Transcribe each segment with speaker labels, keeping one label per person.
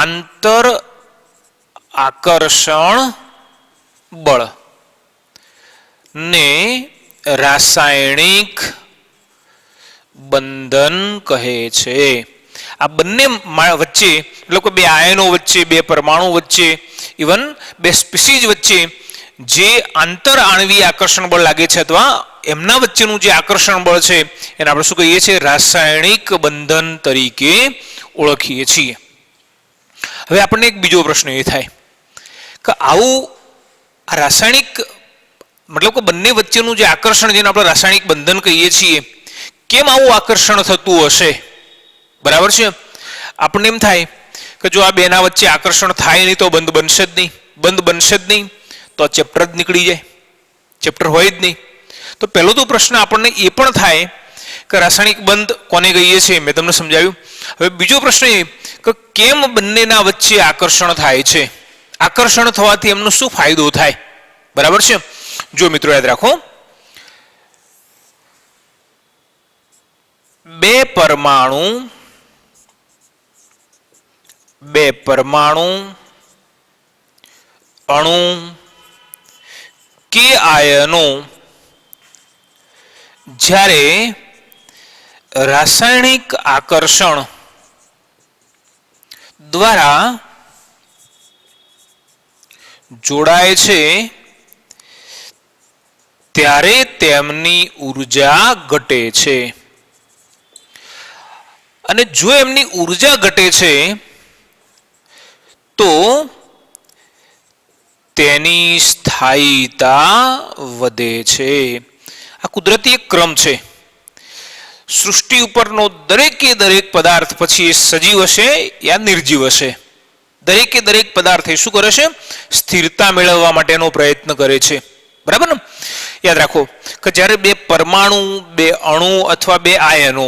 Speaker 1: આંતર આકર્ષણ બળ ને રાસાયણિક બંધન કહે છે. આ બંને વચ્ચે એટલે કે બે આયનો વચ્ચે, બે પરમાણુ વચ્ચે, ઇવન બે સ્પીસીઝ વચ્ચે જે આંતર આણ્વીય આકર્ષણ બળ લાગે છે અથવા એમના વચ્ચેનું જે આકર્ષણ બળ છે એને આપણે શું કહીએ છીએ? રાસાયણિક બંધન તરીકે ઓળખીએ છીએ. હવે આપણને એક બીજો પ્રશ્ન એ થાય કે આવું આ રાસાયણિક મતલબ કે બંને વચ્ચેનું જે આકર્ષણ જેને આપણે રાસાયણિક બંધન કહીએ છીએ, કેમ આવું આકર્ષણ થતું હશે? બરાબર છે. આપણને એમ થાય કે જો આ બેના વચ્ચે આકર્ષણ થાય નહીં તો બંધ બનશે જ નહીં, બંધ બનશે જ નહીં તો આ ચેપ્ટર જ નીકળી જાય, ચેપ્ટર હોય જ નહીં. તો પહેલો તો પ્રશ્ન આપણને એ પણ થાય કે રાસાયણિક બંધ કોને કહીએ છીએ, મેં તમને સમજાવ્યું. હવે બીજો પ્રશ્ન એ કે કેમ બંનેના વચ્ચે આકર્ષણ થાય છે, આકર્ષણ થવાથી એમનો શું ફાયદો થાય? બરાબર છે. જો મિત્રો યાદ રાખો, બે પરમાણુ અણુ કે આયનો જ્યારે રાસાયણિક આકર્ષણ દ્વારા જોડાય છે ત્યારે તેમની ઉર્જા ઘટે છે. અને જો એમની ઉર્જા ઘટે છે તો તેની સ્થાયીતા વધે છે. આ કુદરતી એક ક્રમ છે. સૃષ્ટિ ઉપરનો દરેકે દરેક પદાર્થ પછી એ સજીવ હશે યા નિર્જીવ હશે, દરેકે દરેક પદાર્થ એ શું કરે છે? સ્થિરતા મેળવવા માટેનો પ્રયત્ન કરે છે. બરાબર ને? યાદ રાખો કે જ્યારે બે પરમાણુ, બે અણુ અથવા બે આયનો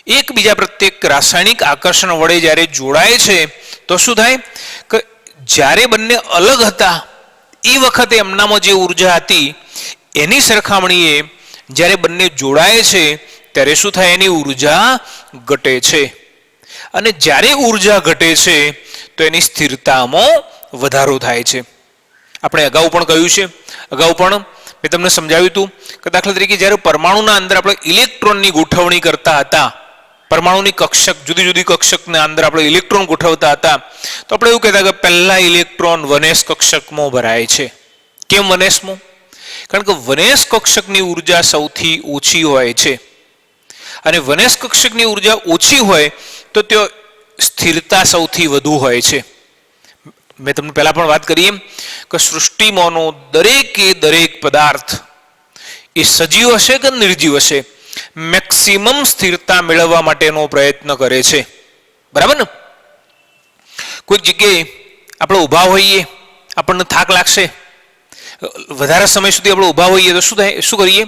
Speaker 1: એકબીજા પ્રત્યે રાસાયણિક આકર્ષણ વડે જ્યારે જોડાય છે તો શું થાય કે જ્યારે બંને અલગ હતા એ વખતે એમનામાં જે ઉર્જા હતી એની સરખામણીએ જ્યારે બંને જોડાય છે ત્યારે શું થાય? એની ઉર્જા ઘટે છે. અને જ્યારે ઉર્જા ઘટે છે તો એની સ્થિરતામાં વધારો થાય છે. આપણે અગાઉ પણ કહ્યું છે, અગાઉ પણ મેં તમને સમજાવ્યું હતું કે દાખલા તરીકે જ્યારે પરમાણુના અંદર આપણે ઇલેક્ટ્રોનની ગોઠવણી કરતા હતા, પરમાણુની કક્ષક, જુદી જુદી કક્ષકના અંદર આપણે ઇલેક્ટ્રોન ગોઠવતા હતા, તો આપણે એવું કહેતા કે પહેલા ઇલેક્ટ્રોન વનેસ કક્ષકમાં ભરાય છે. કેમ વનેસમાં? કારણ કે વનેસ કક્ષકની ઉર્જા સૌથી ઓછી હોય છે. અને વનેસ કક્ષકની ઉર્જા ઓછી હોય તો ત્યાં સ્થિરતા સૌથી વધુ હોય છે. મેં તમને પહેલા પણ વાત કરી એમ કે સૃષ્ટિમાંનો દરેકે દરેક પદાર્થ એ સજીવ હશે કે નિર્જીવ હશે, મેક્સિમમ સ્થિરતા મેળવવા માટેનો પ્રયત્ન કરે છે. બરાબર ને? કોઈક જગ્યાએ આપણે ઊભા હોઈએ, આપણને થાક લાગશે, વધારે સમય સુધી આપણે ઊભા હોઈએ તો શું થાય? શું કરીએ?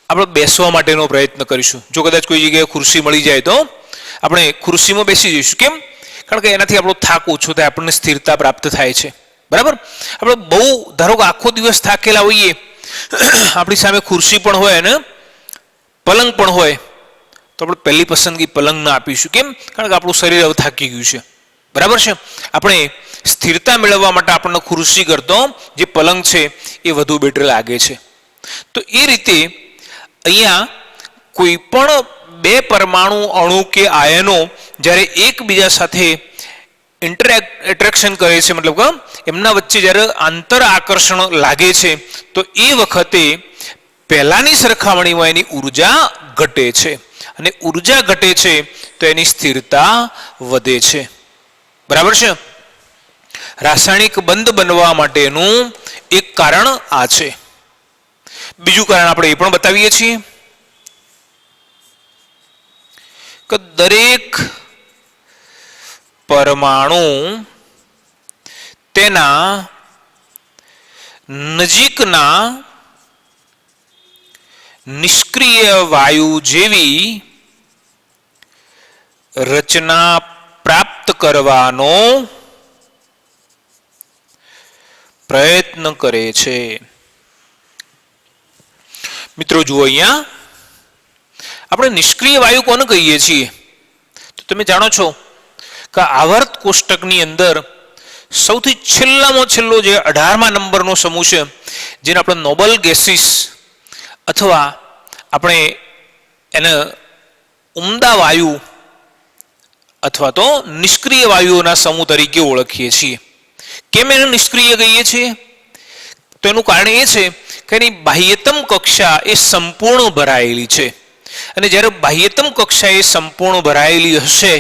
Speaker 1: આપણે બેસવા માટેનો પ્રયત્ન કરીશું. જો કદાચ કોઈ જગ્યાએ ખુરશી મળી જાય તો આપણે ખુરશીમાં બેસી જઈશું. કેમ? કારણ કે એનાથી આપણો થાક ઓછો થાય, આપણને સ્થિરતા પ્રાપ્ત થાય છે. બરાબર? આપણે બહુ ધારો કે આખો દિવસ થાકેલા હોઈએ, આપણી સામે ખુરશી પણ હોય અને પલંગ પણ હોય તો આપણે પહેલી પસંદગી પલંગને આપીશું. કેમ? કારણ કે આપણું શરીર હવે થાકી ગયું છે. બરાબર છે? આપણે સ્થિરતા મેળવવા માટે આપણને ખુરશી કરતો જે પલંગ છે એ વધુ બેટર લાગે છે. તો એ રીતે અહીંયા કોઈ પણ બે પરમાણુ અણુ કે આયનો જ્યારે એકબીજા સાથે એટ્રેક્શન કરે છે, મતલબ કે એમના વચ્ચે જ્યારે આંતર આકર્ષણ લાગે છે તો એ વખતે પહેલાની સરખામણીમાં એની ઉર્જા ઘટે છે. અને ઉર્જા ઘટે છે તો એની સ્થિરતા વધે છે. બરાબર છે? રાસાયણિક બંધ બનવા માટેનું એક કારણ આ છે. બીજું કારણ આપણે એ પણ બતાવીએ છીએ કે દરેક પરમાણુ તેના નજીકના નિષ્ક્રિય વાયુ જેવી રચના પ્રાપ્ત કરવાનો પ્રયત્ન કરે છે. મિત્રો જુઓ, અહીંયા આપણે નિષ્ક્રિય વાયુ કોને કહીએ છીએ? તો તમે જાણો છો કે આવર્ત કોષ્ટકની અંદર સૌથી છેલ્લામાં છેલ્લો જે 18મા નંબરનો સમૂહ છે, જેને આપણે નોબલ ગેસીસ અથવા આપણે એને ઉમદા વાયુ અથવા તો નિષ્ક્રિય વાયુઓના સમૂહ તરીકે ઓળખીએ છીએ. કેમ એને નિષ્ક્રિય કહીએ છીએ? તો એનું કારણ એ છે કે એની બાહ્યતમ કક્ષા એ સંપૂર્ણ ભરાયેલી છે, અને જ્યારે બાહ્યતમ કક્ષા એ સંપૂર્ણ ભરાયેલી હશે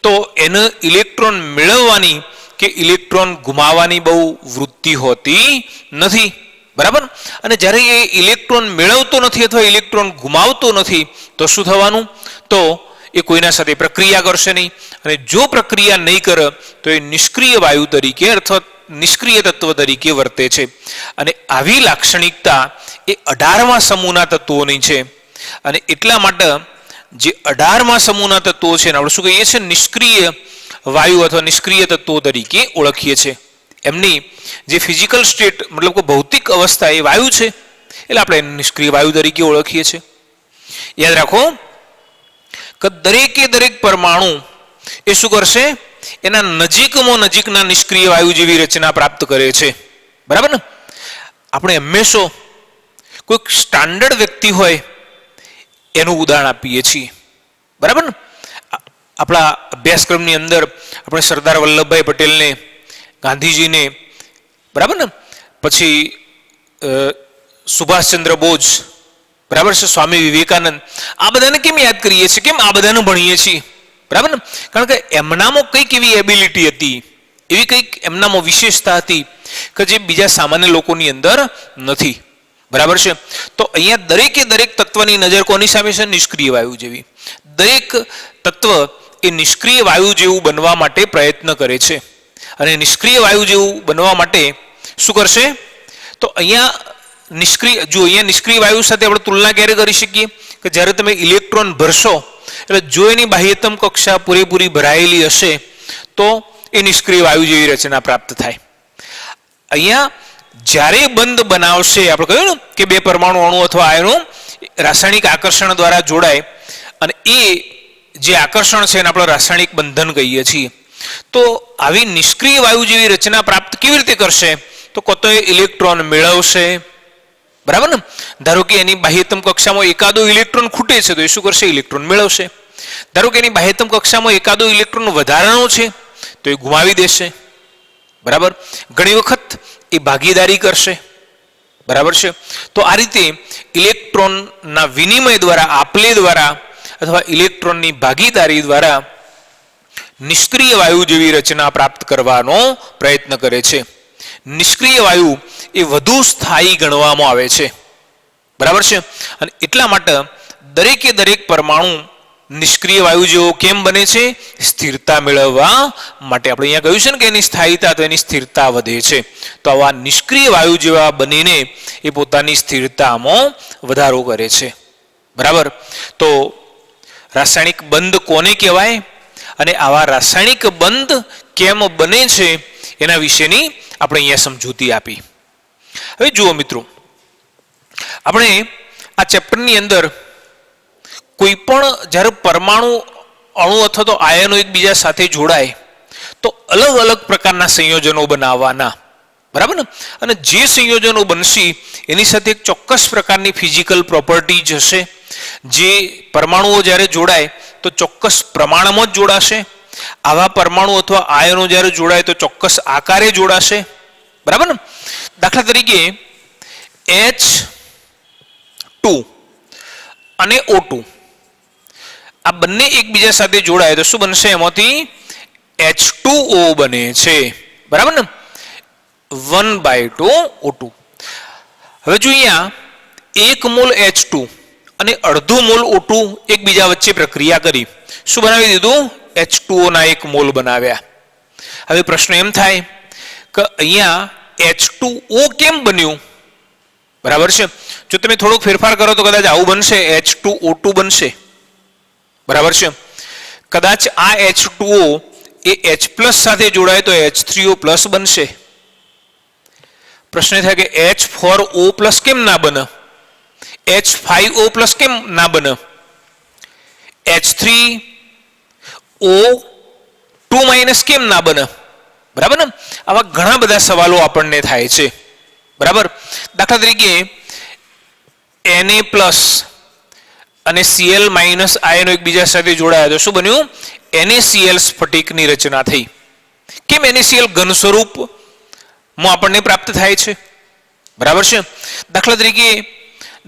Speaker 1: તો એને ઇલેક્ટ્રોન મેળવવાની કે ઇલેક્ટ્રોન ગુમાવવાની બહુ વૃત્તિ હોતી નથી. બરાબર. અને જ્યારે એ ઇલેક્ટ્રોન મેળવતો નથી અથવા ઇલેક્ટ્રોન ગુમાવતો નથી તો શું થવાનું? તો એ કોઈના સાથે પ્રક્રિયા કરશે નહીં, અને જો પ્રક્રિયા નહીં કરે તો એ નિષ્ક્રિય વાયુ તરીકે અથવા નિષ્ક્રિય તત્વ તરીકે વર્તે છે. અને આવી લાક્ષણિકતા એ 18મા સમૂહના તત્વોની છે, અને એટલા માટે જે 18મા સમૂહના તત્વો છે આપણે શું કહીએ છીએ? નિષ્ક્રિય વાયુ અથવા નિષ્ક્રિય તત્વો તરીકે ઓળખીએ છીએ. એમની જે ફિઝિકલ સ્ટેટ મતલબ કે ભૌતિક અવસ્થા એ વાયુ છે, એટલે આપણે એને નિષ્ક્રિય વાયુ તરીકે ઓળખીએ છીએ. યાદ રાખો કે દરેકે દરેક પરમાણુ એ શું કરશે? એના નજીકમાં નજીકના નિષ્ક્રિય વાયુ જેવી રચના પ્રાપ્ત કરે છે. બરાબર ને? આપણે હંમેશા કોઈક સ્ટાન્ડર્ડ વ્યક્તિ હોય એનું ઉદાહરણ આપીએ છીએ. બરાબર ને? આપણા અભ્યાસક્રમની અંદર આપણે સરદાર વલ્લભભાઈ પટેલને, ગાંધીજીને, બરાબર ને, પછી સુભાષચંદ્ર બોઝ, બરાબર છે, સ્વામી વિવેકાનંદ, આ બધાને કેમ યાદ કરીએ છીએ? કેમ આ બધાને ભણીએ છીએ? બરાબર ને? કારણ કે એમનામાં કંઈક એવી એબિલિટી હતી, એવી કંઈક એમનામાં વિશેષતા હતી કે જે બીજા સામાન્ય લોકોની અંદર નથી. બરાબર છે? તો અહીંયા દરેકે દરેક તત્વની નજર કોની સામે છે? નિષ્ક્રિય વાયુ જેવી. દરેક તત્વ એ નિષ્ક્રિય વાયુ જેવું બનવા માટે પ્રયત્ન કરે છે, અને નિષ્ક્રિય વાયુ જેવું બનવા માટે શું કરશે? તો અહીંયા નિષ્ક્રિય વાયુ સાથે આપણે તુલના ક્યારે કરી શકીએ? કે જ્યારે તમે ઇલેક્ટ્રોન ભરશો, એટલે જો એની બાહ્યતમ કક્ષા પૂરેપૂરી ભરાયેલી હશે તો એ નિષ્ક્રિય વાયુ જેવી રચના પ્રાપ્ત થાય. અહીંયા જ્યારે બંધ બનાવશે, આપણે કહ્યું ને કે બે પરમાણુ અણુ અથવા આયનો રાસાયણિક આકર્ષણ દ્વારા જોડાય, અને એ જે આકર્ષણ છે એને આપણે રાસાયણિક બંધન કહીએ છીએ. તો આવી નિષ્ક્રિય વાયુ જેવી રચના પ્રાપ્ત કેવી રીતે કરશે? તો કોતો એ ઇલેક્ટ્રોન મેળવશે. બરાબર ને? ધારો કે એની બાહ્યતમ કક્ષામાં એકાદો ઇલેક્ટ્રોન ખૂટે છે તો એ શું કરશે? ઇલેક્ટ્રોન મેળવશે. ધારો કે એની બાહ્યતમ કક્ષામાં એકાદો ઇલેક્ટ્રોન વધારાનો છે તો એ ગુમાવી દેશે. બરાબર? ઘણી વખત એ ભાગીદારી કરશે. બરાબર છે? તો આ રીતે ઇલેક્ટ્રોનના વિનિમય દ્વારા, આપલે દ્વારા અથવા ઇલેક્ટ્રોનની ભાગીદારી દ્વારા નિષ્ક્રિય વાયુ જેવી રચના પ્રાપ્ત કરવાનો પ્રયત્ન કરે છે. નિષ્ક્રિય વાયુ એ વધુ સ્થાયી ગણવામાં આવે છે. બરાબર છે? અને એટલા માટે દરેકે દરેક પરમાણુ નિષ્ક્રિય વાયુ જેવો કેમ બને છે? સ્થિરતા મેળવવા માટે. આપણે અહીંયા કહ્યું છે ને કે એની સ્થાયીતા, તો એની સ્થિરતા વધે છે. તો આવા નિષ્ક્રિય વાયુ જેવા બનીને એ પોતાની સ્થિરતામાં વધારો કરે છે. બરાબર? તો રાસાયણિક બંધ કોને કહેવાય અને આવા રાસાયણિક બંધ કેમ બને છે એના વિશેની આપણે અહીંયા સમજૂતી આપી. હવે જુઓ મિત્રો, આપણે આ ચેપ્ટરની અંદર કોઈ પણ જ્યારે પરમાણુ અણુ અથવા તો આયનો એકબીજા સાથે જોડાય તો અલગ અલગ પ્રકારના સંયોજનો બનાવવાના. બરાબર ને? અને જે સંયોજનો બનશે એની સાથે એક ચોક્કસ પ્રકારની ફિઝિકલ પ્રોપર્ટી હશે. જે પરમાણુઓ જ્યારે જોડાય તો ચોક્કસ પ્રમાણમાં જ જોડાશે. આવા પરમાણુ અથવા આયનો જ્યારે જોડાય તો ચોક્કસ આકારે જોડાશે. બરાબર ને? દાખલા તરીકે H2 અને O2 આ બંને એકબીજા સાથે જોડાય તો શું બનશે? એમાંથી H2O બને છે. બરાબર ને? 1/2 O2. હવે જો અહીંયા 1 મોલ H2 અને અડધું મોલ O2 એકબીજા વચ્ચે પ્રક્રિયા કરી, શું બનાવી દીધું? H2O ના 1 મોલ બનાવ્યા. હવે પ્રશ્ન એમ થાય કે અહીંયા H2O કેમ બન્યું? બરાબર છે? જો તમે થોડોક ફેરફાર કરો તો કદાચ આવું બનશે, H2O2 બનશે. બરાબર છે? કદાચ આ H2O એ H+ સાથે જોડાય તો H3O+ બનશે. પ્રશ્ન થાય કે H4O+ કેમ ના બને? H5O+ કેમ ના બને? H3O 2 માઇનસ કેમ ના બને? બરાબર ને? આવા ઘણા બધા સવાલો આપણને થાય છે. બરાબર? દાખલા તરીકે Na પ્લસ અને Cl માઇનસ આયનો એકબીજા સાથે જોડાયા તો શું બન્યું? NaCl સ્ફટિકની રચના થઈ. કેમ NaCl ઘન સ્વરૂપમાં આપણને પ્રાપ્ત થાય છે? બરાબર છે? દાખલા તરીકે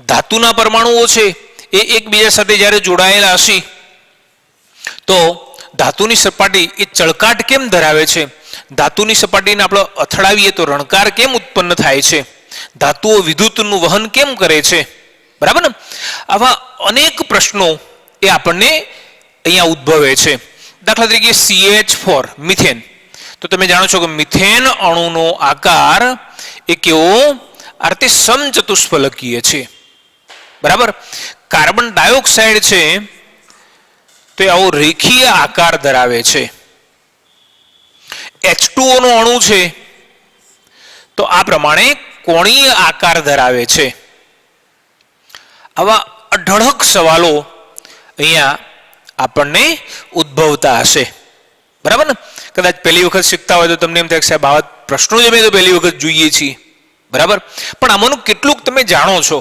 Speaker 1: ધાતુના પરમાણુઓ છે એ એકબીજા સાથે જ્યારે જોડાયેલા હશે તો ધાતુની સપાટી એ ચળકાટ કેમ ધરાવે છે? ધાતુની સપાટીને આપણે અથડાવીએ તો રણકાર કેમ ઉત્પન્ન થાય છે? ધાતુઓ વિદ્યુતનું વહન કેમ કરે છે? બરાબર ને? આવા અનેક પ્રશ્નો એ આપણને અહીંયા ઉદ્ભવે છે. દાખલા તરીકે CH4 મિથેન, તો તમે જાણો છો કે મિથેન અણુનો આકાર એ કેવો? આ રીતે સમચતુષ્ફલકીય છે. બરાબર? કાર્બન ડાયોક્સાઇડ છે તો આવો રેખીય આકાર ધરાવે છે. H2O નો અણુ છે તો આ પ્રમાણે કોણીય આકાર ધરાવે છે. આવા અઢળક સવાલો અહીંયા આપણને ઉદ્ભવતા હશે. બરાબર ને? કદાચ પહેલી વખત શીખતા હોય તો તમને એમ થાય કે સાહેબ આવા પ્રશ્નો જ અમે તો પહેલી વખત જોઈએ છીએ. બરાબર? પણ આમાંનું કેટલુંક તમે જાણો છો?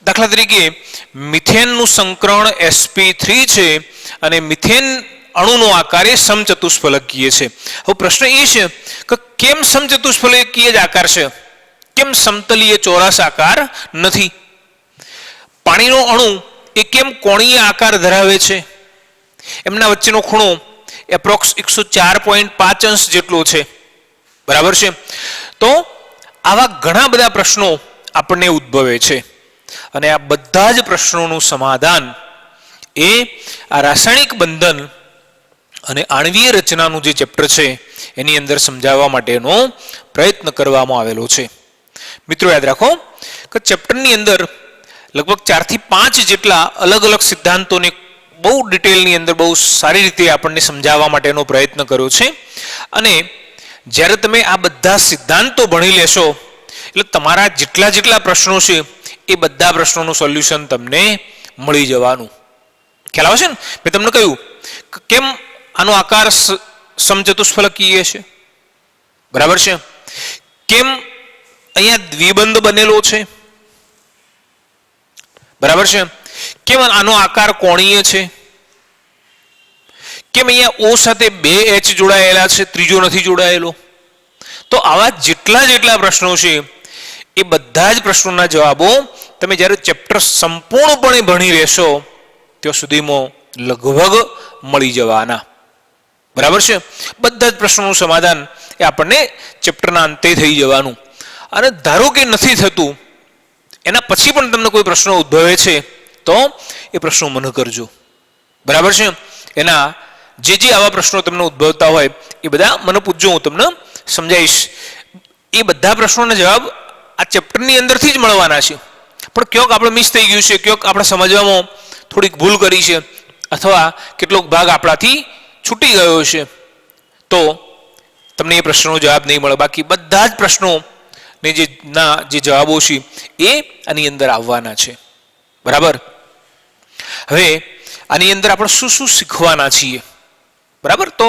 Speaker 1: દાખલા તરીકે મિથેનનું સંકરણ sp3 છે અને મિથેન અણુનો આકાર એ સમચતુષ્ફલકીય છે. હવે પ્રશ્ન એ છે કે કેમ સમચતુષ્ફલકીય જ આકાર છે, કેમ સમતલીય ચોરસ આકાર નથી? પાણીનો અણુ એ કેમ કોણીય આકાર ધરાવે છે? એમના વચ્ચેનો ખૂણો એપ્રોક્સ 104.5 અંશ જેટલો છે. બરાબર છે? તો આવા ઘણા બધા પ્રશ્નો આપણને ઉદ્ભવે છે અને આ બધા જ પ્રશ્નોનું સમાધાન એ આ રાસાયણિક બંધન અને આણ્વીય રચનાનું જે ચેપ્ટર છે એની અંદર સમજાવવા માટેનો પ્રયત્ન કરવામાં આવેલો છે. મિત્રો યાદ રાખો કે ચેપ્ટરની અંદર લગભગ 4 થી 5 જેટલા અલગ અલગ સિદ્ધાંતોને બહુ ડિટેલની અંદર બહુ સારી રીતે આપણને સમજાવવા માટેનો પ્રયત્ન કર્યો છે. અને જ્યારે તમે આ બધા સિદ્ધાંતો ભણી લેશો એટલે તમારા જેટલા પ્રશ્નો છે એ બધા પ્રશ્નોનું સોલ્યુશન તમને મળી જવાનું. ખ્યાલ આવે છે ને? મેં તમને કહ્યું કેમ આનો આકાર સમચતુષ્ફલકીય છે? બરાબર છે? કેમ અહીંયા દ્વિબંધ બનેલો છે? બરાબર છે? કેમ આનો આકાર કોણીય છે? કેમ અહીંયા O સાથે 2 H જોડાયેલા છે, ત્રીજો નથી જોડાયેલો? તો આવા જેટલા પ્રશ્નો છે એ બધા જ પ્રશ્નોના જવાબો તમે જ્યારે ચેપ્ટર સંપૂર્ણપણે ભણી લેશો ત્યાં સુધીમાં લગભગ મળી જવાના. બરાબર છે? બધા જ પ્રશ્નોનું સમાધાન એ આપણને ચેપ્ટરના અંતે થઈ જવાનું. અને ધારો કે નથી થતું, એના પછી પણ તમને કોઈ પ્રશ્નો ઉદ્ભવે છે તો એ પ્રશ્નો મને કરજો. બરાબર છે? એના જે આવા પ્રશ્નો તમને ઉદ્ભવતા હોય એ બધા મને પૂછજો, હું તમને સમજાવીશ. એ બધા પ્રશ્નોના જવાબ આ ચેપ્ટરની અંદરથી જ મળવાના છે. પણ ક્યાંક આપણે મિસ થઈ ગયું છે, ક્યાંક આપણે સમજવામાં થોડીક ભૂલ કરી છે અથવા કેટલોક ભાગ આપણાથી છૂટી ગયો છે તો તમને એ પ્રશ્નનો જવાબ નહીં મળે. બાકી બધા જ પ્રશ્નોને જે જવાબો છે એ આની અંદર આવવાના છે. બરાબર? હવે આની અંદર આપણે શું શીખવાના છીએ? બરાબર? તો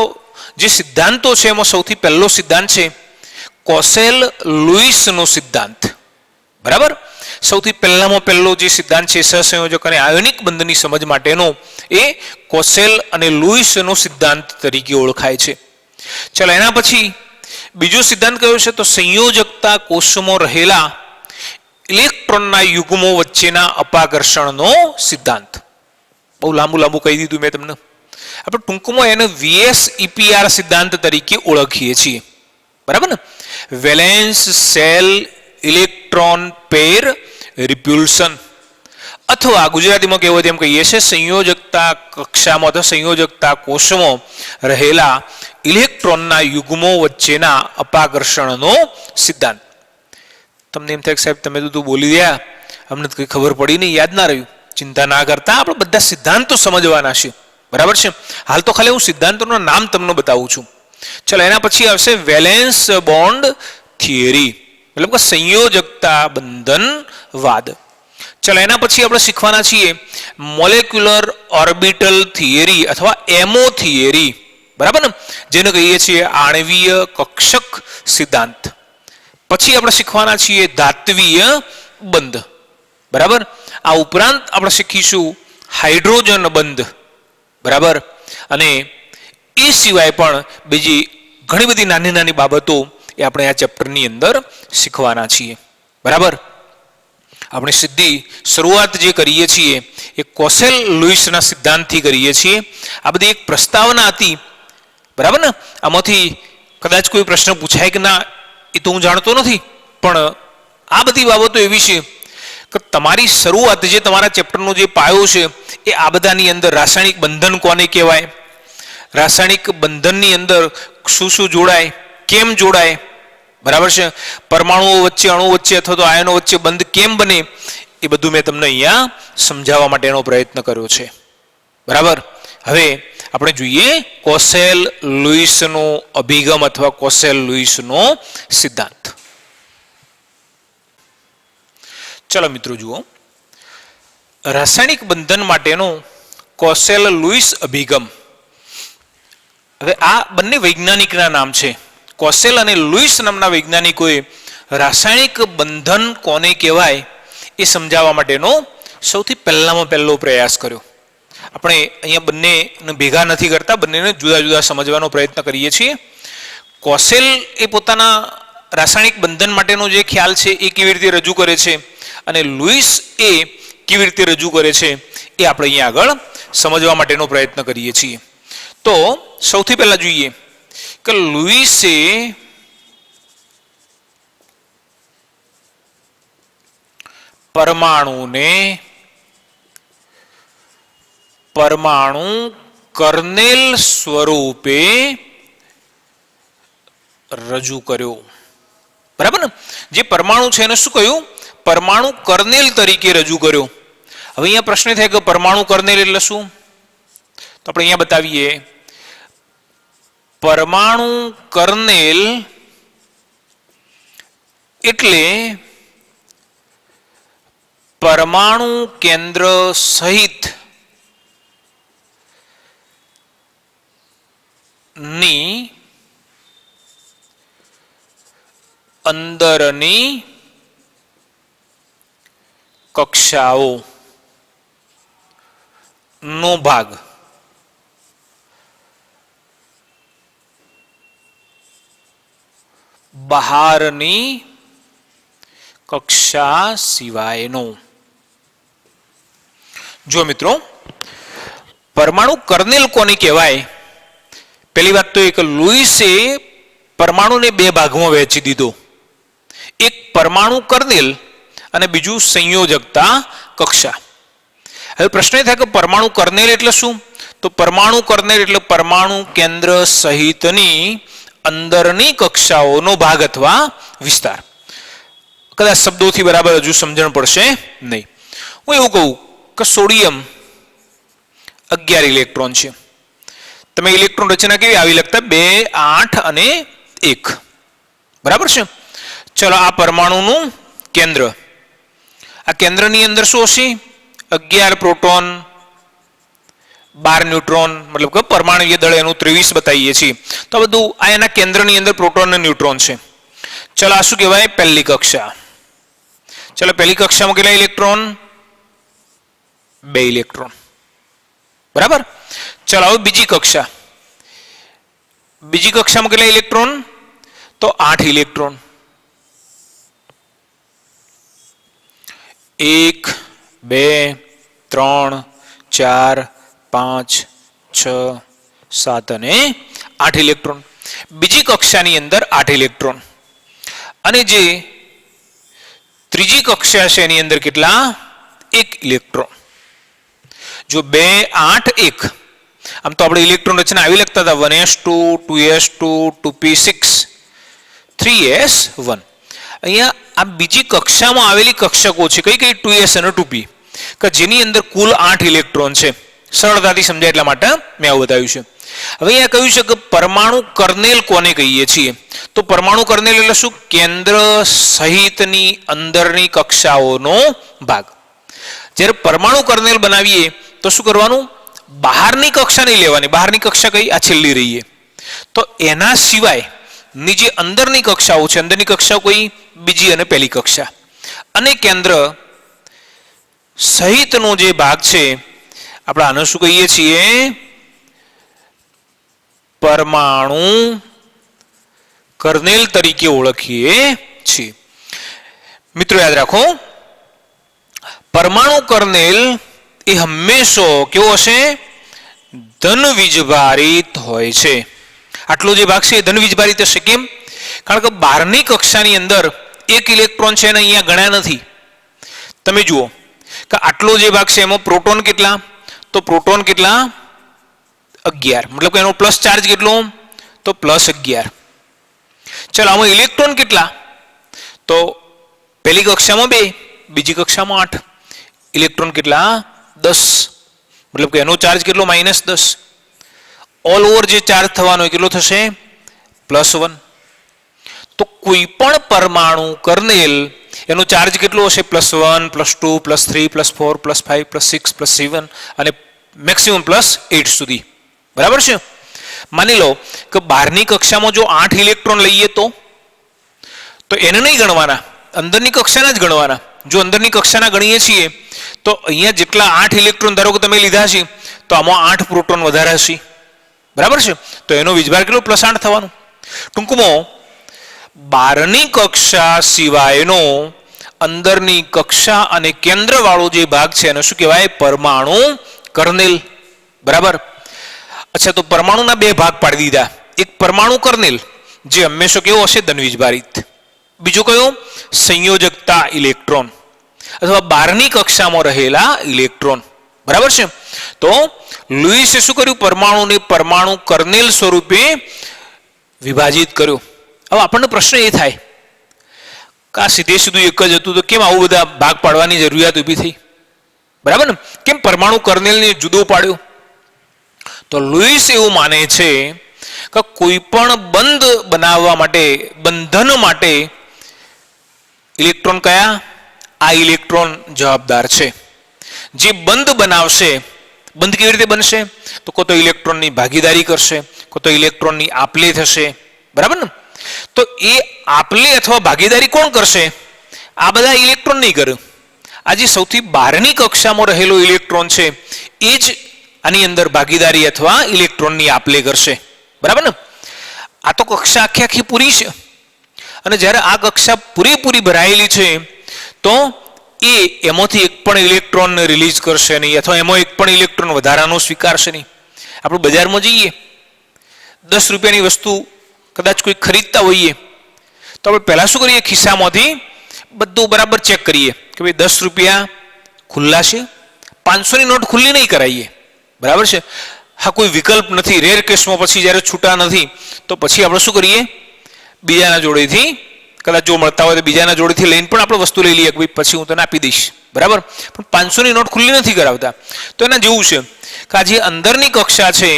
Speaker 1: જે સિદ્ધાંતો છે એમાં સૌથી પહેલો સિદ્ધાંત છે કોસેલ-લુઈસનો સિદ્ધાંત. બરાબર? સૌથી પહેલો જે સિદ્ધાંત છે સહસંયોજક અને આયોનિક બંધની સમજ માટેનો એ કોસેલ અને લુઈસનો સિદ્ધાંત તરીકે ઓળખાય છે. ચાલો એના પછી બીજો સિદ્ધાંત કયો છે? તો સંયોજકતા કોષમાં રહેલા ઇલેક્ટ્રોનના યુગ્મો વચ્ચેના અપાકર્ષણનો સિદ્ધાંત. બહુ લાંબુ કહી દીધું મેં તમને. આપણે ટૂંકમાં એને VSEPR સિદ્ધાંત તરીકે ઓળખીએ છીએ. બરાબર ને? વેલેન્સ સેલ ઇલેક્ટ્રોન પેર રિપલ્શન, અથવા ગુજરાતીમાં કહેવાય તેમ કહીએ છીએ સંયોજકતા કક્ષામાં અથવા સંયોજકતા કોષમાં રહેલા ઇલેક્ટ્રોનના યુગ્મો વચ્ચેના અપાકર્ષણનો સિદ્ધાંત. તમને એમ થાય કે સાહેબ તમે તો બોલી ગયા, અમને તો કંઈ ખબર પડી નહીં, યાદ ના રહ્યું. ચિંતા ના કરતા, આપણે બધા સિદ્ધાંતો સમજવાના છે. બરાબર છે? હાલ તો ખાલી હું સિદ્ધાંતોના નામ તમને બતાવું છું. ચલો એના પછી આવશે વેલેન્સ બોન્ડ થિયરી, મતલબ કે સંયોજકતા બંધનવાદ. ચલો એના પછી આપણે શીખવાના છીએ મોલેક્યુલર ઓર્બિટલ થિયરી અથવા એમઓ થિયરી. બરાબર ને, જેને કહીએ છીએ આણવીય કક્ષક સિદ્ધાંત. પછી આપણે શીખવાના છીએ ધાત્વીય બંધ. બરાબર. આ ઉપરાંત આપણે શીખીશું હાઇડ્રોજન બંધ. બરાબર. અને એ સિવાય પણ બીજી ઘણી બધી નાની નાની બાબતો એ આપણે આ ચેપ્ટરની અંદર શીખવાના છીએ. બરાબર. આપણે સીધી શરૂઆત જે કરીએ છીએ એ કોસેલ લુઈસના સિદ્ધાંતથી કરીએ છીએ. આ બધી એક પ્રસ્તાવના હતી. બરાબર ને. આમાંથી કદાચ કોઈ પ્રશ્ન પૂછાય કે ના એ તો હું જાણતો નથી, પણ આ બધી બાબતો એવી છે કે તમારી શરૂઆત જે તમારા ચેપ્ટરનો જે પાયો છે એ આ બધાની અંદર રાસાયણિક બંધન કોને કહેવાય, રાસાયણિક બંધનની અંદર શું શું જોડાય, કેમ જોડાય, બરાબર છે, પરમાણુઓ વચ્ચે, અણુ વચ્ચે અથવા તો આયનો વચ્ચે બંધ કેમ બને, એ બધું મેં તમને અહીંયા સમજાવવા માટેનો પ્રયત્ન કર્યો છે. બરાબર. હવે આપણે જોઈએ કોસેલ લુઈસનો અભિગમ અથવા કોસેલ લુઈસનો સિદ્ધાંત. ચલો મિત્રો જુઓ, રાસાયણિક બંધન માટેનો કોસેલ લુઈસ અભિગમ. હવે આ બંને વૈજ્ઞાનિકના નામ છે. કોસેલ અને લુઈસ નામના વૈજ્ઞાનિકોએ રાસાયણિક બંધન કોને કહેવાય એ સમજાવવા માટેનો સૌથી પહેલામાં પહેલો પ્રયાસ કર્યો. આપણે અહીંયા બંનેને ભેગા નથી કરતા, બંનેને જુદા જુદા સમજવાનો પ્રયત્ન કરીએ છીએ. કોસેલ એ પોતાના રાસાયણિક બંધન માટેનો જે ખ્યાલ છે એ કેવી રીતે રજૂ કરે છે અને લુઈસ એ કેવી રીતે રજૂ કરે છે એ આપણે અહીંયા આગળ સમજવા માટેનો પ્રયત્ન કરીએ છીએ. તો સૌથી પહેલા જોઈએ કે લુઈસે પરમાણુને પરમાણુ કર્નેલ સ્વરૂપે રજૂ કર્યો. બરાબર ને. જે પરમાણુ છે એને શું કહ્યું? પરમાણુ કર્નેલ તરીકે રજૂ કર્યો. હવે અહીંયા પ્રશ્ન થાય કે પરમાણુ કર્નેલ એટલે શું? તો આપણે અહીંયા બતાવીએ. પરમાણુ કર્નેલ એટલે પરમાણુ કેન્દ્ર સહિત ની અંદરની કક્ષાઓ નો ભાગ. બહારની કક્ષા સિવાયનો. જો મિત્રો, પરમાણુ કર્નેલ કોને કહેવાય? પહેલી વાત તો એક લુઈસે પરમાણુને બે ભાગમાં વહેંચી દીધો. એક પરમાણુ કર્નેલ અને બીજું સંયોજકતા કક્ષા. હવે પ્રશ્ન એ થાય કે પરમાણુ કર્નેલ એટલે શું? તો પરમાણુ કર્નેલ એટલે પરમાણુ કેન્દ્ર સહિતની અંદરની કક્ષાઓનો ભાગ અથવા વિસ્તાર. કદાચ શબ્દોથી બરાબર હજુ સમજણ પડશે નહીં. હું એવું કહું કે સોડિયમ 11 ઇલેક્ટ્રોન છે. તમે ઇલેક્ટ્રોન રચના કેવી આવી લખતા? 2, 8 અને 1. બરાબર છે. ચલો, આ પરમાણુનું કેન્દ્ર. આ કેન્દ્રની અંદર શું હશે? 11 પ્રોટોન, 12 ન્યુટ્રોન, મતલબ કે પરમાણુય દળ એનું 23 બતાવીએ છીએ. તો બધું આ એના કેન્દ્રની અંદર પ્રોટોન અને ન્યુટ્રોન છે. ચલો, આ શું કહેવાય? પહેલી કક્ષા. ચલો, પહેલી કક્ષામાં કેટલા ઇલેક્ટ્રોન? 2 ઇલેક્ટ્રોન. બરાબર. ચલો, હવે બીજી કક્ષા. બીજી કક્ષામાં કેટલા ઇલેક્ટ્રોન? તો 8 ઇલેક્ટ્રોન. 1, 2, 3, 4, 5, 6, 7 અને 8 ઇલેક્ટ્રોન. બીજી કક્ષાની અંદર 8 ઇલેક્ટ્રોન. અને જે ત્રીજી કક્ષા છે એની અંદર કેટલા? 1 ઇલેક્ટ્રોન. જો 2, 8, 1. આમ તો આપણે ઇલેક્ટ્રોન રચના આવી લખતા હતા 1s2, 2s2, 2p6, 3s1. અહીંયા આ બીજી કક્ષામાં આવેલી કક્ષકો છે. કઈ કઈ? 2s અને 2p, કે જેની અંદર કુલ 8 ઇલેક્ટ્રોન છે. સરળતાથી સમજાય એટલા માટે મેં આવું બતાવ્યું છે. હવે અહીંયા કહ્યું છે કે પરમાણુ કર્નેલ કોને કહીએ છીએ? તો પરમાણુ કર્નેલ એટલે શું? કેન્દ્ર સહિતની અંદરની કક્ષાઓનો ભાગ. જ્યારે પરમાણુ કર્નેલ બનાવીએ તો શું કરવાનું? બહારની કક્ષા નહીં લેવાની. બહારની કક્ષા કઈ? આ છેલ્લી રહીએ. તો એના સિવાય ની જે અંદરની કક્ષાઓ છે, અંદરની કક્ષાઓ કોઈ બીજી અને પહેલી કક્ષા અને કેન્દ્ર સહિતનો જે ભાગ છે આપણે આને શું કહીએ છીએ? પરમાણુ કર્નેલ તરીકે ઓળખીએ છીએ. મિત્રો યાદ રાખો, પરમાણુ કર્નેલ એ હંમેશા કેવો હશે? ધન વીજભારિત હોય છે. આટલો જે ભાગ છે એ ધન વીજભારિત હશે. કેમ? કારણ કે બહારની કક્ષાની અંદર એક ઇલેક્ટ્રોન છે અને અહીંયા ગણ્યા નથી. તમે જુઓ કે આટલો જે ભાગ છે એમાં પ્રોટોન કેટલા? તો પ્રોટોન કેટલા? 11. મતલબ કે એનો પ્લસ ચાર્જ કેટલો? તો +11. ચાલો આમાં ઇલેક્ટ્રોન કેટલા? તો પહેલી કક્ષામાં 2, બીજી કક્ષામાં 8. ઇલેક્ટ્રોન કેટલા? 10. મતલબ કે એનો ચાર્જ કેટલો? -10. ઓલ ઓવર જે ચાર્જ થવાનો એ કેટલો થશે? +1. તો કોઈ પણ પરમાણુ કર્નેલ એનો ચાર્જ કેટલો હશે? +1, +2, +3, +4, +5, +6, +7 અને મેક્સિમમ +8 સુધી. બરાબર છે? માની લો કે બહારની કક્ષામાં જો 8 ઇલેક્ટ્રોન લઈએ તો એને નહીં ગણવાના, અંદરની કક્ષાના જ ગણવાના. જો અંદરની કક્ષાના ગણીએ છીએ તો અહીંયા જેટલા 8 ઇલેક્ટ્રોન ધારો કે તમે લીધા છે તો આમાં 8 પ્રોટોન વધારે હશે. બરાબર છે? તો એનો વીજભાર કેટલો? +8 થવાનું. ટૂંકમાં બહારની કક્ષા સિવાયનો અંદરની કક્ષા અને કેન્દ્રવાળો જે ભાગ છે એને શું કહેવાય? પરમાણુ કર્નેલ. બરાબર? અચ્છા, તો પરમાણુના 2 ભાગ પાડી દીધા. એક પરમાણુ કર્નેલ જે હંમેશા કેવો હશે? ધન વીજભારિત. બીજો કયો? સંયોજકતા ઇલેક્ટ્રોન અથવા બહારની કક્ષામાં રહેલા ઇલેક્ટ્રોન. બરાબર છે? તો લુઈસે શું કર્યું? પરમાણુને પરમાણુ કર્નેલ સ્વરૂપે વિભાજિત કર્યો. હવે આપણને પ્રશ્ન એ થાય કે આ સીધે સીધું એક જ હતું તો કેમ આવું બધા ભાગ પાડવાની જરૂરિયાત ઊભી થઈ? બરાબર ને? કેમ પરમાણુ કર્નેલને જુદો પાડ્યો? તો લુઈસ એવું માને છે કે કોઈ પણ બંધ બનાવવા માટે, બંધન માટે ઇલેક્ટ્રોન કયા? આ ઇલેક્ટ્રોન જવાબદાર છે. જે બંધ બનાવશે, બંધ કેવી રીતે બનશે? તો કો તો ઇલેક્ટ્રોનની ભાગીદારી કરશે, કો તો ઇલેક્ટ્રોનની આપલે થશે. બરાબર ને? તો એ આપલે અથવા ભાગીદારી કોણ કરશે? આ બધા ઇલેક્ટ્રોન નહીં કરે. આ જે સૌથી બહારની કક્ષામાં રહેલો ઇલેક્ટ્રોન છે એ જ આની અંદર ભાગીદારી અથવા ઇલેક્ટ્રોનની આપલે કરશે. બરાબર ને? આ તો કક્ષા આખી આખી પૂરી છે અને જ્યારે આ કક્ષા પૂરેપૂરી ભરાયેલી છે તો એમાંથી એક પણ ઇલેક્ટ્રોન રિલીઝ કરશે નહીં અથવા એમાં એક પણ ઇલેક્ટ્રોન વધારાનો સ્વીકારશે નહીં. આપણે બજારમાં જઈએ, 10 રૂપિયાની વસ્તુ કદાચ કોઈ ખરીદતા હોઈએ તો આપણે પહેલાં શું કરીએ? ખિસ્સામાંથી બધું બરાબર ચેક કરીએ કે ભાઈ 10 રૂપિયા ખુલ્લા છે. 500ની નોટ ખુલ્લી નહીં કરાવીએ. બરાબર છે? હા, કોઈ વિકલ્પ નથી. રેર કેસમાં પછી જ્યારે છૂટા નથી તો પછી આપણે શું કરીએ? બીજાના જોડેથી, કદાચ જો મળતા હોય તો બીજાના જોડેથી લઈને પણ આપણે વસ્તુ લઈ લઈએ કે ભાઈ પછી હું તને આપી દઈશ. બરાબર? પણ 500ની નોટ ખુલ્લી નથી કરાવતા. તો એના જેવું છે કે આ જે અંદરની કક્ષા છે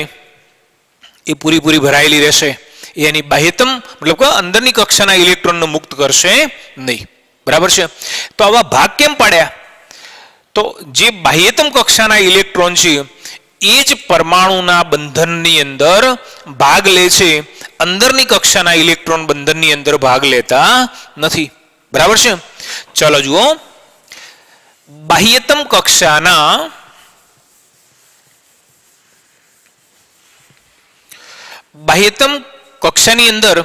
Speaker 1: એ પૂરી ભરાયેલી રહેશે. એની બાહ્યતમ મતલબ કે અંદરની કક્ષાના ઇલેક્ટ્રોનને મુક્ત કરશે નહીં. બરાબર છે? તો આવા ભાગ કેમ પાડ્યા? તો જે બાહ્યતમ કક્ષાના ઇલેક્ટ્રોન છે એ જ પરમાણુના બંધનની અંદર ભાગ લે છે. અંદરની કક્ષાના ઇલેક્ટ્રોન બંધનની અંદર ભાગ લેતા નથી. બરાબર છે? ચાલો જુઓ, બાહ્યતમ કક્ષાના કક્ષાની અંદર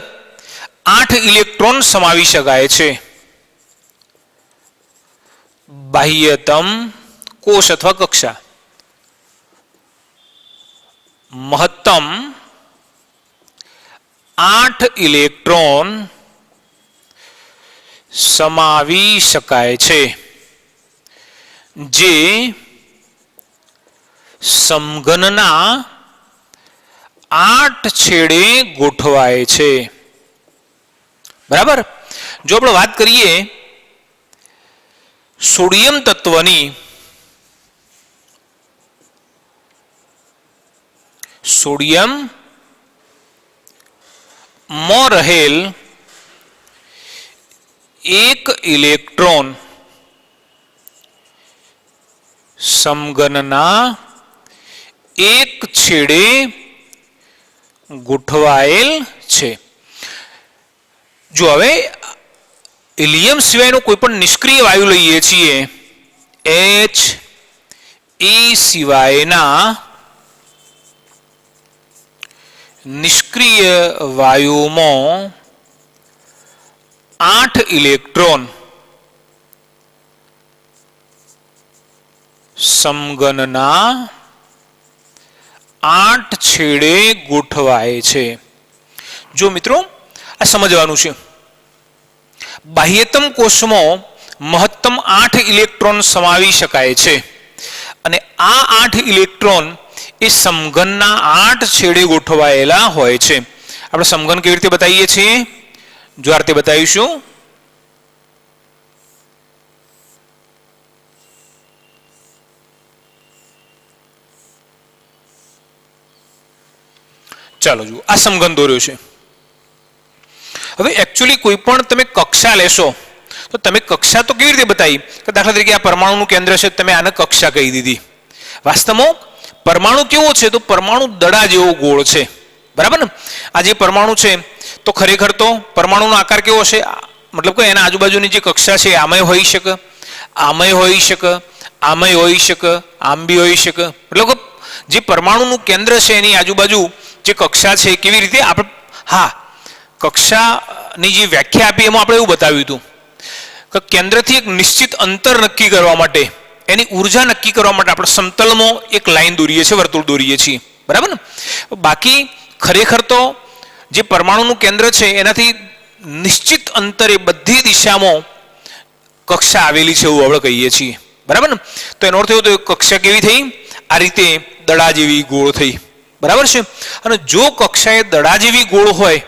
Speaker 1: 8 ઇલેક્ટ્રોન સમાવી શકાય છે. બાહ્યતમ કોષ અથવા કક્ષા મહત્તમ 8 ઇલેક્ટ્રોન સમાવી શકાય છે, જે સમઘનના 8 છેડે ગોઠવાય છે. બરાબર? જો આપણે વાત કરીએ સોડિયમ તત્વની, સોડિયમ માં રહેલ એક ઇલેક્ટ્રોન સમઘનના એક છેડે ગોઠવાયેલ છે. જો હવે હિલિયમ સિવાયનો કોઈ પણ નિષ્ક્રિય વાયુ લઈએ છીએ, He સિવાયના નિષ્ક્રિય વાયુમાં 8 ઇલેક્ટ્રોન સમઘનના 8 છેડે ગોઠવાય છે. જો મિત્રો આ સમજવાનું છે, બાહ્યતમ કોષમાં મહત્તમ 8 ઇલેક્ટ્રોન સમાવી શકાય છે અને આ 8 ઇલેક્ટ્રોન એ સમઘનના 8 છેડે ગોઠવાયેલા હોય છે. આપણે સમઘન કેવી રીતે બતાવીએ છીએ, જો આ રીતે બતાવીશું. ચાલો જુઓ, આ સમઘન દોર્યો છે. હવે એકચ્યુઅલી કોઈ પણ તમે કક્ષા લેશો તો તમે કક્ષા તો કેવી રીતે બતાવી કે દાખલા તરીકે આ પરમાણુનું કેન્દ્ર છે, તમે આને કક્ષા કહી દીધી. વાસ્તવમાં પરમાણુ કેવો છે, તો પરમાણુ દડા જેવો ગોળ છે, બરાબર ને. આ જે પરમાણુ છે તો ખરેખર તો પરમાણુનો આકાર કેવો છે, મતલબ કે એના આજુબાજુની જે કક્ષા છે આમાંય હોઈ શકે, આમાંય હોઈ શકે, આમાંય હોઈ શકે, આમ બી હોઈ શકે. મતલબ કે જે પરમાણુનું કેન્દ્ર છે એની આજુબાજુ જે કક્ષા છે કેવી રીતે આપણે, હા, કક્ષાની જે વ્યાખ્યા આપી એમાં આપણે એવું બતાવ્યું હતું કે કેન્દ્રથી એક નિશ્ચિત અંતર નક્કી કરવા માટે, એની ઉર્જા નક્કી કરવા માટે આપણે સમતલમાં એક લાઈન દોરીએ છીએ, વર્તુળ દોરીએ છીએ, બરાબર ને. બાકી ખરેખર તો જે પરમાણુનું કેન્દ્ર છે એનાથી નિશ્ચિત અંતરે બધી દિશામાં કક્ષા આવેલી છે એવું આપણે કહીએ છીએ, બરાબર ને. તો એનો અર્થ એવો તો કક્ષા કેવી થઈ, આ રીતે દડા જેવી ગોળ થઈ, બરાબર છે. અને જો કક્ષા એ દડા જેવી ગોળ હોય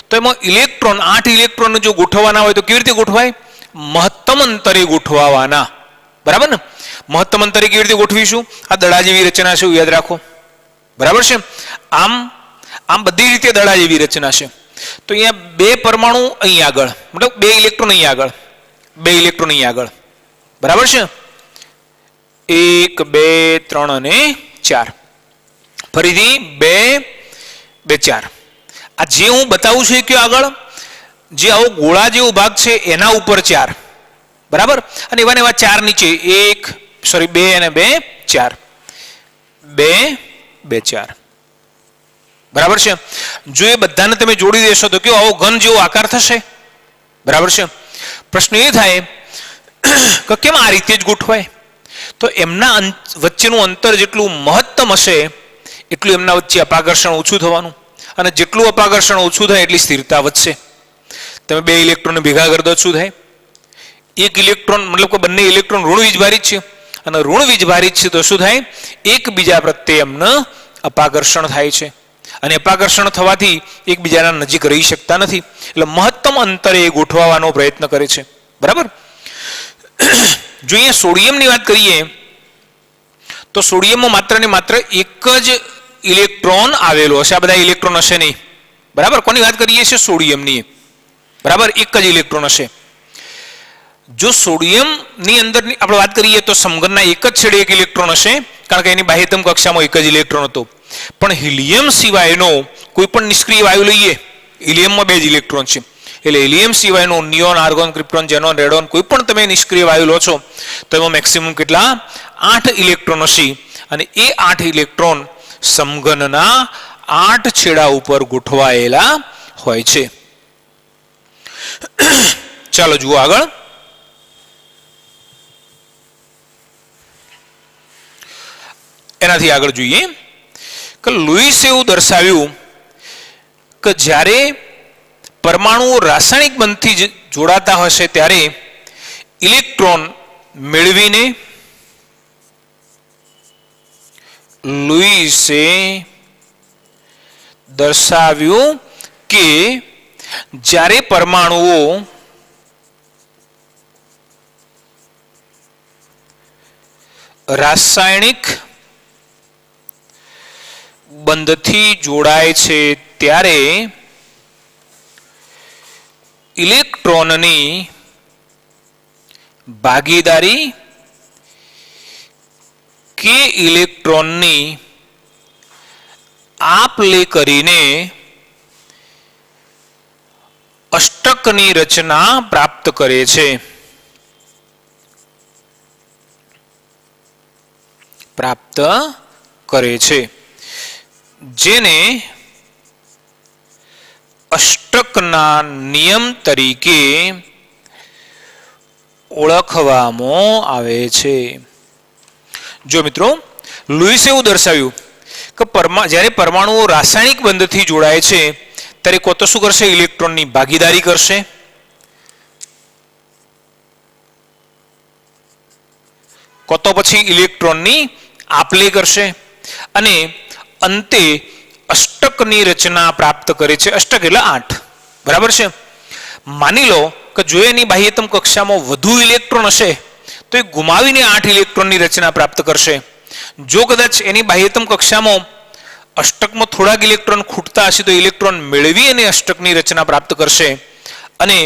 Speaker 1: તો એમાં ઇલેક્ટ્રોન 8 ઇલેક્ટ્રોન જો ગોઠવવાના હોય તો કેવી રીતે ગોઠવાય, મહત્તમ અંતરે ગોઠવવાના, બરાબર ને. મહત્તમ અંતરે કેવી રીતે ગોઠવીશું, આ દડા જેવી રચના છે યાદ રાખો, બરાબર છે. આમ આમ બધી રીતે દડા જેવી રચના છે. તો અહીંયા 2 પરમાણુ અહીં આગળ, મતલબ 2 ઇલેક્ટ્રોન અહીં આગળ, 2 ઇલેક્ટ્રોન અહીં આગળ, બરાબર છે. 1 2 3 અને 4, ફરીથી 2 2 4. આ જે હું બતાવું છું કે આગળ જે આવો ગોળા જેવો ભાગ છે એના ઉપર 4, બરાબર. અને એવા ને એવા 4 નીચે 2 અને 2 4, 2 2 4, બરાબર છે. જો એ બધાને તમે જોડી દેશો તો કેવો આવો ઘન જેવો આકાર થશે, બરાબર છે. પ્રશ્ન એ થાય કે કેમ આ રીતે જ ગોઠવાય, તો એમના વચ્ચેનું અંતર જેટલું મહત્તમ હશે એટલું એમના વચ્ચે અપાકર્ષણ ઓછું થવાનું, અને જેટલું અપાકર્ષણ ઓછું થાય એટલી સ્થિરતા વધશે. તમે 2 ઇલેક્ટ્રોન ભેગા કરી દો, શું થાય, એક ઇલેક્ટ્રોન, મતલબ કે બંને ઇલેક્ટ્રોન ઋણ વીજભારિત છે, અને ઋણ વીજભારિત છે તો શું થાય, એકબીજા પ્રત્યે એમને અપાકર્ષણ થાય છે, અને અપાકર્ષણ થવાથી એકબીજાના નજીક રહી શકતા નથી, એટલે મહત્તમ અંતરે એ ગોઠવવાનો પ્રયત્ન કરે છે, બરાબર. જો અહીંયા સોડિયમની વાત કરીએ તો સોડિયમમાં માત્ર ને માત્ર એક જ ઇલેક્ટ્રોન આવેલો હશે, આ બધા ઇલેક્ટ્રોન હશે નહીં, બરાબર. કોની વાત કરીએ છીએ, સોડિયમની, બરાબર. એક જ ઇલેક્ટ્રોન હશે. જો સોડિયમની અંદર આપણે વાત કરીએ તો સમઘનના એક જ છેડે એક ઇલેક્ટ્રોન હશે, કારણ કે એની બાહ્યતમ કક્ષામાં એક જ ઇલેક્ટ્રોન હતો. પણ હિલિયમ સિવાયનો કોઈ પણ નિષ્ક્રિય વાયુ લઈએ, હિલિયમમાં 2 જ ઇલેક્ટ્રોન છે, એટલે હિલિયમ સિવાયનો neon, argon, krypton, xenon, radon કોઈ પણ તમે નિષ્ક્રિય વાયુ લો છો તો એમાં મેક્સિમમ કેટલા, 8 ઇલેક્ટ્રોન હશે, અને એ 8 ઇલેક્ટ્રોન સમઘનના 8 છેડા ઉપર ગોઠવાયેલા હોય છે. ચાલો જુઓ આગળ. એનાથી આગળ જોઈએ કે લુઈસે એવું દર્શાવ્યું કે જ્યારે પરમાણુઓ રાસાયણિક બંધથી જોડાતા હશે ત્યારે ઇલેક્ટ્રોન મેળવીને લુઈસે દર્શાવ્યું કે જ્યારે પરમાણુઓ રાસાયણિક બંધથી જોડાય છે ત્યારે ઇલેક્ટ્રોનની ભાગીદારી કે ઇલેક્ટ્રોનની આપ લે કરીને અષ્ટકની રચના પ્રાપ્ત કરે છે. પ્રાપ્ત કરે છે, જેને અષ્ટકના નિયમ તરીકે ઓળખવામાં આવે છે. જો મિત્રો, લુઈસે એવું દર્શાવ્યું કે જ્યારે પરમાણુઓ રાસાયણિક બંધથી જોડાય છે ત્યારે કો તો શું કરશે? ઇલેક્ટ્રોનની ભાગીદારી કરશે, કો તો પછી ઇલેક્ટ્રોનની આપ-લે કરશે અને અંતે અષ્ટકની રચના પ્રાપ્ત કરે છે. અષ્ટક એટલે 8. બરાબર છે. માની લો કે જો એની બાહ્યતમ કક્ષામાં વધુ ઇલેક્ટ્રોન હશે તો એ ગુમાવીને 8 ઇલેક્ટ્રોનની રચના પ્રાપ્ત કરશે. જો કદાચ એની બાહ્યતમ કક્ષામાં અષ્ટકમાં થોડાક ઇલેક્ટ્રોન ખૂટતા હશે તો ઇલેક્ટ્રોન મેળવી અને અષ્ટકની રચના પ્રાપ્ત કરશે અને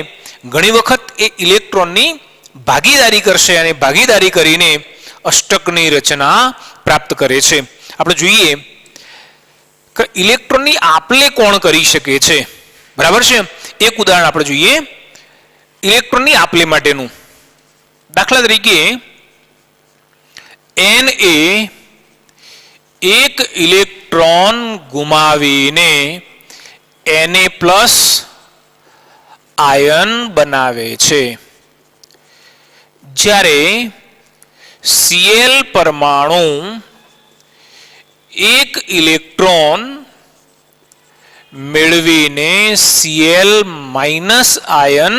Speaker 1: ઘણી વખત એ ઇલેક્ટ્રોનની ભાગીદારી કરશે અને ભાગીદારી કરીને અષ્ટકની રચના પ્રાપ્ત કરે છે. આપણે જોઈએ કે ઇલેક્ટ્રોનની આપ-લે કોણ કરી શકે છે? બરાબર છે. એક ઉદાહરણ આપણે જોઈએ ઇલેક્ટ્રોનની આપ-લે માટેનું. દાખલા તરીકે Na એક ઇલેક્ટ્રોન ગુમાવીને Na+ આયન બનાવે છે, જ્યારે Cl પરમાણુ એક ઇલેક્ટ્રોન મેળવીને Cl- આયન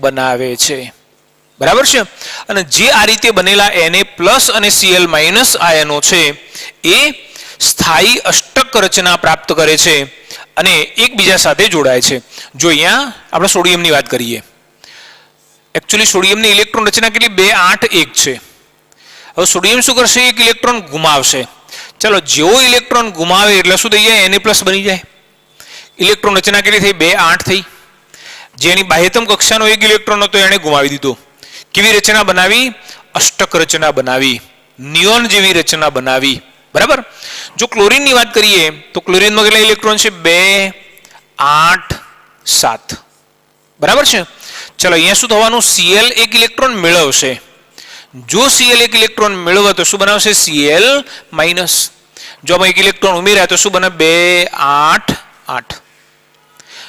Speaker 1: બનાવે છે. બરાબર છે. અને જે આ રીતે બનેલા Na+ અને Cl- આયનો છે એ સ્થાયી અષ્ટક રચના પ્રાપ્ત કરે છે અને એકબીજા સાથે જોડાય છે. જો અહીંયા આપણે સોડિયમની વાત કરીએ, એકચ્યુઅલી સોડિયમની ઇલેક્ટ્રોન રચના કેટલી? 2 8 1 છે. હવે સોડિયમ શું કરશે? એક ઇલેક્ટ્રોન ગુમાવશે. ચલો, જેવો ઇલેક્ટ્રોન ગુમાવે એટલે શું થઈ જાય? Na+ બની જાય. ઇલેક્ટ્રોન રચના કેટલી થઈ? 2 8 થઈ. જેની બાહ્યતમ કક્ષાનો એક ઇલેક્ટ્રોન હતો એને ગુમાવી દીધો. કેવી રચના બનાવી? અષ્ટક રચના બનાવી, નિયોન જેવી રચના બનાવી. બરાબર. જો ક્લોરીનની વાત કરીએ તો ક્લોરીનમાં કેટલા ઇલેક્ટ્રોન છે? 2 8 7. બરાબર છે. ચલો, અહીંયા શું થવાનું? Cl એક ઇલેક્ટ્રોન મેળવશે. જો Cl એક ઇલેક્ટ્રોન મેળવે તો શું બનાવશે? Cl-. જો આમાં એક ઇલેક્ટ્રોન ઉમેરાય તો શું બને? 2 8 8.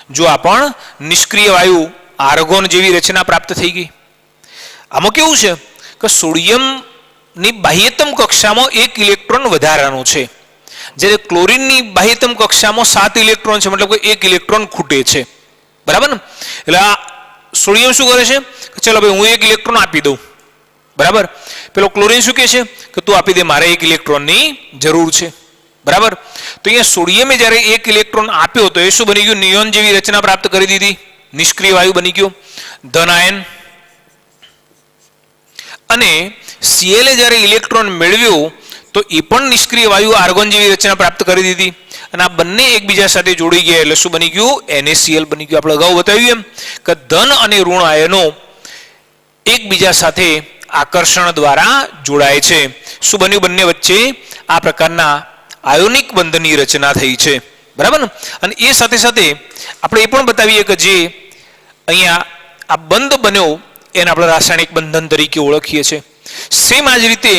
Speaker 1: જો આ પણ નિષ્ક્રિય વાયુ આર્ગોન જેવી રચના પ્રાપ્ત થઈ ગઈ. આમાં કેવું છે કે સોડિયમની બાહ્યતમ કક્ષામાં એક ઇલેક્ટ્રોન વધારાનો છે, જ્યારે ક્લોરીનની બાહ્યતમ કક્ષામાં 7 ઇલેક્ટ્રોન છે, મતલબ કે એક ઇલેક્ટ્રોન ખૂટે છે. બરાબર ને? એટલે આ સોડિયમ શું કરે છે કે ચલો ભાઈ હું એક ઇલેક્ટ્રોન આપી દઉં. બરાબર. પેલો ક્લોરીન શું કહે છે કે તું આપી દે, મારે એક ઇલેક્ટ્રોનની જરૂર છે. બરાબર. તો અહીંયા સોડિયમે જ્યારે એક ઇલેક્ટ્રોન આપ્યો તો એ શું બની ગયું? નિયોન જેવી રચના પ્રાપ્ત કરી દીધી, નિષ્ક્રિય વાયુ બની ગયો, ધન આયન. અને Cl જ્યારે ઇલેક્ટ્રોન મેળવ્યો તો એ પણ નિષ્ક્રિય વાયુ આર્ગોન જેવી રચના પ્રાપ્ત કરી દીધી અને આ બંને એકબીજા સાથે જોડી ગયા એટલે શું બની ગયું? NaCl બની ગયું. આપણે અગાઉ બતાવ્યું એમ કે ધન અને ઋણ આયનો એકબીજા સાથે આકર્ષણ દ્વારા જોડાય છે. શું બન્યું? બંને વચ્ચે આ પ્રકારના આયોનિક બંધની રચના થઈ છે. બરાબર ને? અને એ સાથે સાથે આપણે એ પણ બતાવીએ કે જે અહીંયા આ બંધ બન્યો એને આપણે રાસાયણિક બંધન તરીકે ઓળખીએ છીએ. સેમ આ જ રીતે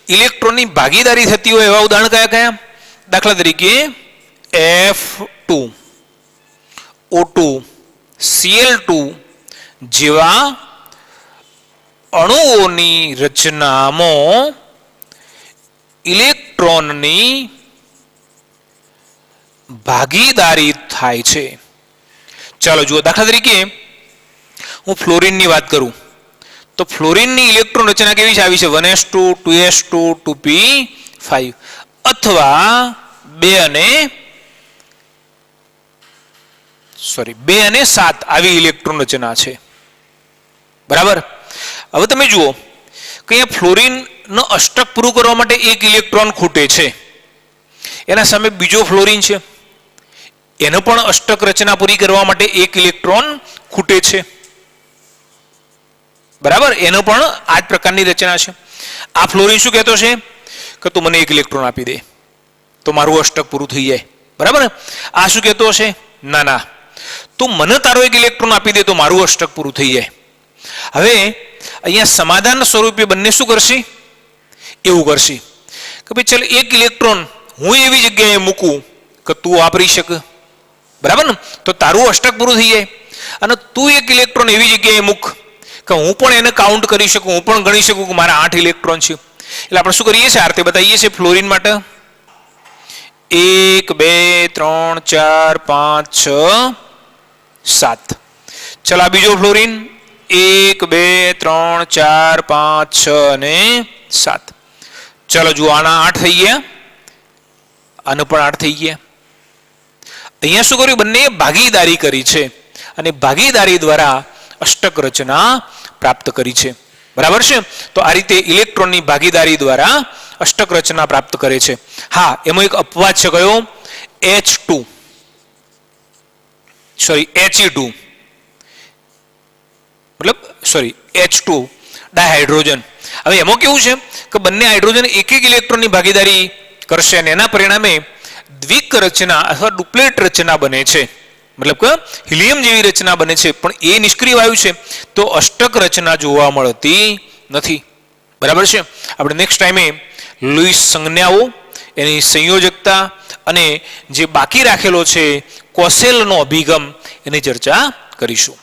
Speaker 1: ઇલેક્ટ્રોનની ભાગીદારી થતી હોય એવા ઉદાહરણ કયા કયા? દાખલા તરીકે F2 O2 Cl2 જેવા અણુઓની રચનામાં ઇલેક્ટ્રોનની ભાગીદારી થાય છે. ચાલો જુઓ, દાખલા તરીકે હું ફ્લોરિનની વાત કરું તો ફ્લોરિનની ઇલેક્ટ્રોન રચના કેવી છે? આવી છે 1s2 2s2 2p5 અથવા 2 અને 7 આવી ઇલેક્ટ્રોન રચના છે. બરાબર. હવે તમે જુઓ કે અહીંયા ફ્લોરિનનો અષ્ટક પૂરું કરવા માટે એક ઇલેક્ટ્રોન ખૂટે છે, એના સામે બીજો ફ્લોરિન છે, એનો પણ અષ્ટક રચના પૂરી કરવા માટે એક ઇલેક્ટ્રોન ખૂટે છે. બરાબર. એનો પણ આ જ પ્રકારની રચના છે. આ ફ્લોરિન શું કહેતો છે કે તું મને એક ઇલેક્ટ્રોન આપી દે. તો મારું અષ્ટક પૂરું થઈ જાય. બરાબર ને? આ શું કહેતો હશે? ના ના, તો મને તારો એક ઇલેક્ટ્રોન આપી દે તો મારું અષ્ટક પૂરું થઈ જાય. હવે અહીંયા સમાધાન સ્વરૂપે બંને શું કરશે? એવું કરશે કે ભાઈ ચાલ એક ઇલેક્ટ્રોન હું એવી જગ્યાએ મૂકું કે તું વાપરી શક. બરાબર ને? તો તારું અષ્ટક પૂરું થઈ જાય. અને તું એક ઇલેક્ટ્રોન એવી જગ્યાએ મૂક કે હું પણ એને કાઉન્ટ કરી શકું, હું પણ ગણી શકું કે મારા 8 ઇલેક્ટ્રોન છે. એટલે આપણે શું કરીએ છીએ? આ રીતે બતાવીએ છીએ ફ્લોરિન માટે 1 2 3 4 5 6 7. ચાલ આ બીજો ફ્લોરિન 1 2 3 4 5 6 અને 7. ચાલો જુઓ, આના 8 થઈ ગયા, આનો પણ 8 થઈ ગયા. અહીંયા શું કર્યું? બંને ભાગીદારી કરી છે અને ભાગીદારી દ્વારા અષ્ટક રચના પ્રાપ્ત કરી છે. બરાબર છે? તો આ રીતે ઇલેક્ટ્રોનની ભાગીદારી દ્વારા અષ્ટક રચના પ્રાપ્ત કરે છે. હા, એમાં એક અપવાદ છે. કયો? H2 સોરી He2 મતલબ સોરી H2 ડાયહાઇડ્રોજન. હવે એમાં કેવું છે કે બંને હાઇડ્રોજન એક એક ઇલેક્ટ્રોનની ભાગીદારી કરશે અને એના પરિણામે દ્વિક રચના અથવા ડુપ્લેટ રચના બને છે. મતલબ કે હિલિયમ જેવી રચના બને છે, પણ એ નિષ્ક્રિય વાયુ છે તો અષ્ટક રચના જોવા મળતી નથી. બરાબર છે? આપણે નેક્સ્ટ ટાઈમે લુઈસ સંજ્ઞાઓ, એની સંયોજકતા અને જે બાકી રાખેલો છે કોસેલનો અભિગમ, એની ચર્ચા કરીશું.